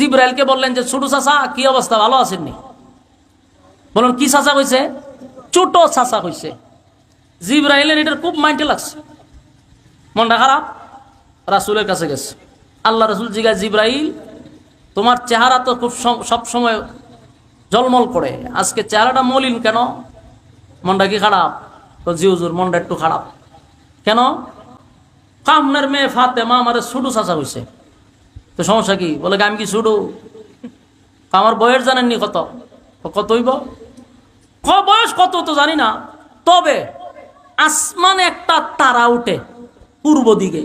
জিবরাইলকে বললেন যে ছোট চাচা কি অবস্থা, ভালো আছেননি? বলুন কি চাচা কইছে? ছোট চাচা কইছে। জিবরাইলের এটার খুব মাইন্ডে লাগছে, মনটা খারাপ। রাসূলের কাছে গেছে। আল্লাহ রাসূল জিজ্ঞাসা, জিবরাইল তোমার চেহারা তো খুব সব সময় ঝলমল করে, আজকে চেহারাটা মলিন কেন? মনটা কি খারাপ? তো জি হুজুর মনটা একটু খারাপ। কেন? আপনার মেয়ে ফাতেমা আমার ছোট চাচা হইছে। তো সমস্যা কি? বলে আমি কি ছোট? আমার বয়স জানেননি কত? কত হইব? বয়স কত তো জানি না, তবে আসমানে একটা তারা উঠে পূর্ব দিকে।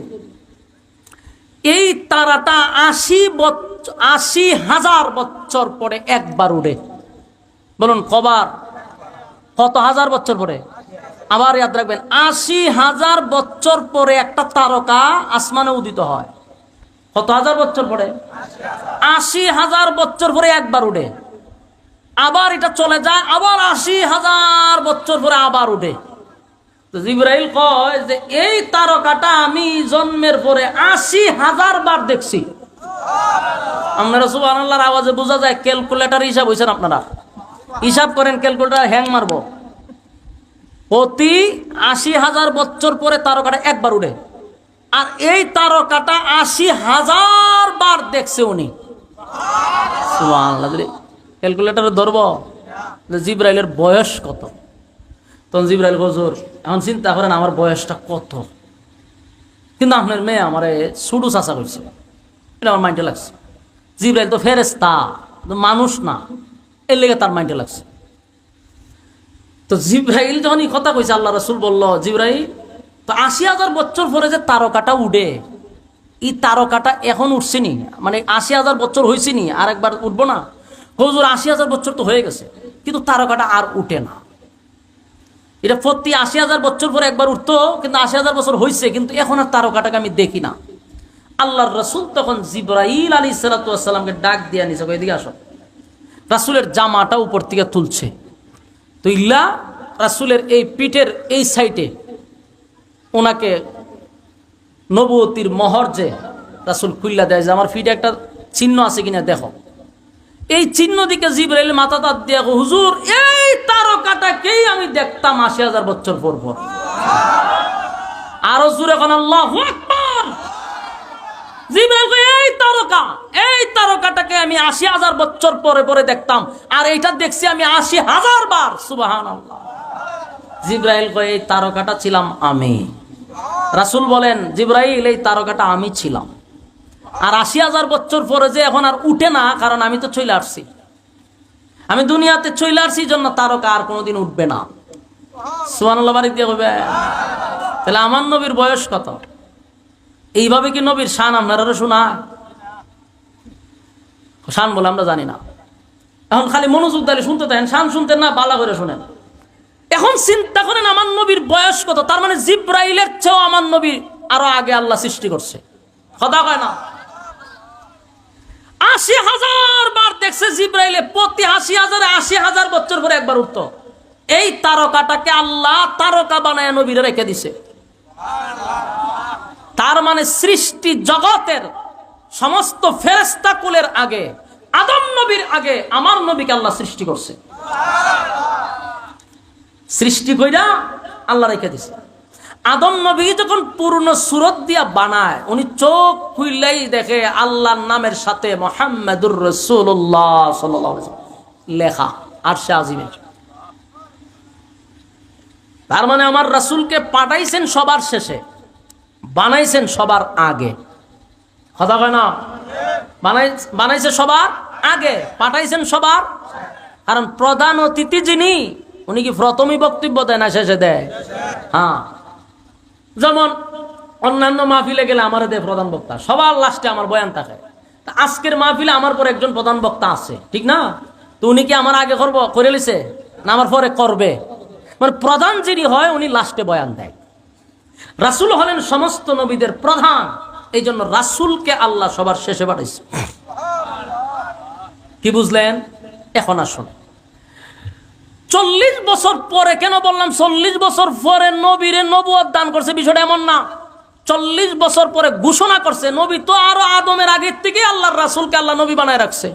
এই তারাটা ৮০,০০০ বছর পরে একবার উঠে। বলুন কবার? কত হাজার বছর পরে? আবার ইয়াদ রাখবেন, ৮০,০০০ বছর পরে একটা তারকা আসমানে উদিত হয়। কত হাজার বছর পরে? ৮০,০০০ বছর পরে একবার উঠে, আবার এটা চলে যায়, আবার ৮০,০০০ বছর পরে আবার উঠে। তো জিবরাইল কয় যে এই তারকাটা আমি জন্মের পরে ৮০,০০০ বার দেখছি। আপনারা সুবহানাল্লাহর আওয়াজে বোঝা যায় ক্যালকুলেটর হিসাব হয়েছেন। আপনারা হিসাব করেন, ক্যালকুলেটর হ্যাং মারবো। প্রতি ৮০,০০০ বছর পরে তারকাটা একবার উঠে, আর এই তারকাটা ৮০,০০০ বার দেখছে উনি। সুবহানাল্লাহ। ক্যালকুলেটরে ধরবো জিবরাইলের বয়স কত? তখন জিবরাইল হুজুর এখন চিন্তা করেন আমার বয়সটা কত, কিন্তু আপনার মেয়ে আমারে ছোট চাচা করছে, এটা আমার মাইন্ডে লাগছে। জিবরাইল তো ফেরেশতা, মানুষ না, এর লেগে তার মাইন্ডে লাগছে। তো জিবরাইল যখন এই কথা কইছে, আল্লাহ রাসূল বলল, জিবরাইল তো ৮০,০০০ বছর পরে যে তারকাটা উঠে, এই তারকাটা এখন উঠছে নি, মানে ৮০,০০০ বছর হয়েছে নি, আর একবার উঠবো না? হুজুর ৮০,০০০ বছর তো হয়ে গেছে, কিন্তু তারকাটা আর উঠে না। এটা প্রতি ৮০,০০০ বছর পরে একবার উঠতো, কিন্তু ৮০,০০০ বছর হয়েছে, কিন্তু এখন আর তারকাটাকে আমি দেখি না। আল্লাহর রাসূল তখন জিবরাইল আলাইহিস সালাতু ওয়াস সালামকে ডাক দিয়া নিছে, এদিকে আসো। রাসূলের জামাটা উপর থেকে তুলছে, তো ইল্লা রাসূলের এই পিঠের এই সাইডে ওনাকে নবুয়তির মোহর যে রাসূল খুল্লা দেয় যে আমার পিঠে একটা চিহ্ন আছে কিনা দেখো। এই চিহ্ন দিকে জিবরাইল মাথা তাত দিয়ে, হুজুর এই তারকাটাকেই আমি দেখতাম ৮০,০০০ বছর পর পর। আরো জোরে কোন আল্লাহু আকবার। জিবরাইল এই তারকাটাকে আমি ৮০,০০০ বছর পরে পরে দেখতাম, আর এইটা দেখছি আমি ৮০,০০০ বার। সুবহানাল্লাহ। জিবরাইল কয় এই তারকাটা ছিলাম আমি। রাসূল বলেন, জিবরাইল এই তারকাটা আমি ছিলাম, আর ৮০,০০০ বছর পরে যে এখন আর উঠে না, কারণ আমি তো চলে আসছি, আমি দুনিয়াতে চলে আসছি, জন্য তারকা আর কোনোদিন উঠবে না। সুবহানাল্লাহ বাড়ি দিয়ে কইবে। তাহলে আমার নবীর বয়স কত? এইভাবে কি নবীর শান আপনারা শোনায়? শান বলে আমরা জানি না। এখন খালি মনোযোগ দিলে শুনতে থাকেন, শান শুনতেন না, বালা করে শোনেন। এখন চিন্তা করেন আমার নবীর বয়স কত? তার মানে জিবরাইলের চেয়েও আমার নবী আরো আগে আল্লাহ সৃষ্টি করছে। কথা কয় না? ৮০,০০০ বার দেখছে জিবরাইলে, প্রতি ৮০,০০০ ৮০,০০০ বছর পরে একবার উঠতো। এই তারকাটাকে আল্লাহ তারকা বানায় নবীরে রেখে দিছে। তার মানে সৃষ্টি জগতের সমস্ত ফেরেশতা কুলের আগে, আদম নবীর আগে আমার নবীকে আল্লাহ সৃষ্টি করছে। সৃষ্টি কইরা আল্লাহ রেখে দিছে। আদম নবী যখন পূর্ণ সুরত দিয়া বানায়, উনি চোখ খুললেই দেখে আল্লাহর নামের সাথে মুহাম্মাদুর রাসূলুল্লাহ সাল্লাল্লাহু আলাইহি ওয়াসাল্লাম লেখা আরশে আজিমে। তার মানে আমার রাসূলকে পাঠাইছেন সবার শেষে, বানাইছেন সবার আগে। কথা কয় না? বানাইছে সবার আগে, পাঠাইছেন সবার। কারণ প্রধান অতিথি যিনি, উনি কি প্রথমেই বক্তব্য দেয় না শেষে দেয়? হ্যাঁ, যেমন অন্যান্য মাহফিলে গেলে আমার দেয় প্রধান বক্তা, সবার লাস্টে আমার বয়ান থাকে। আজকের মাহফিলে আমার পর একজন প্রধান বক্তা আছে, ঠিক না? তো উনি কি আমার আগে করে লিছে না আমার পরে করবে? মানে প্রধান যিনি হয় উনি লাস্টে বয়ান দেয়। রাসূল হলেন সমস্ত নবীদের প্রধান, এই জন্য রাসূলকে আল্লাহ সবার শেষে পাঠাইছে। কি বুঝলেন? এখন আসুন ৪০ বছর পরে, কেন বললাম ৪০ বছর পরে নবীরে নবুয়ত দান করছে, বিষয়টা এমন না। 40 বছর পরে ঘোষণা করছে, নবী তো আরো আদমের আগের থেকে আল্লাহর রাসূলকে আল্লাহ নবী বানায় রাখছে।